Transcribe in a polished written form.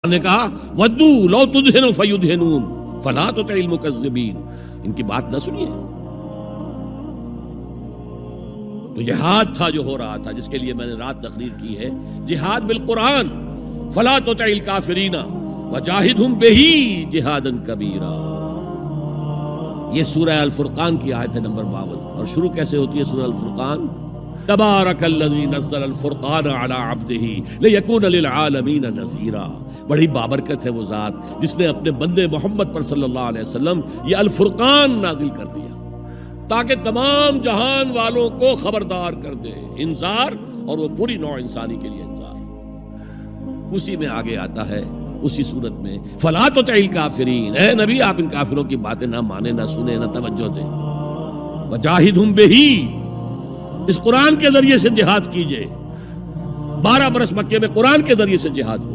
نے کہا ودو لو تدہن فیدہنون فلا تطع المکذبین، ان کی بات نہ سنیے. تو جہاد تھا جو ہو رہا تھا، جس کے لیے میں نے رات تقریر کی ہے، جہاد بالقرآن. فلا تطع الکافرین وجاہدہم بہ جہادا کبیرا. یہ سورہ الفرقان کی آیت ہے نمبر 52. اور شروع کیسے ہوتی ہے سورہ الفرقان؟ تبارک الذی نزل الفرقان علی عبدہ لیکون للعالمین نذیرا. بڑی بابرکت ہے وہ ذات جس نے اپنے بندے محمد پر صلی اللہ علیہ وسلم یہ الفرقان نازل کر دیا تاکہ تمام جہان والوں کو خبردار کر دے، انذار، اور وہ پوری نوع انسانی کے لیے انذار. اسی میں آگے آتا ہے اسی صورت میں فلا تطع الکافرین، اے نبی آپ ان کافروں کی باتیں نہ مانیں، نہ سنیں، نہ توجہ دیں. وجاہدہم بہ، اس قرآن کے ذریعے سے جہاد کیجئے. 12 برس مکے میں قرآن کے ذریعے سے جہاد ہوا.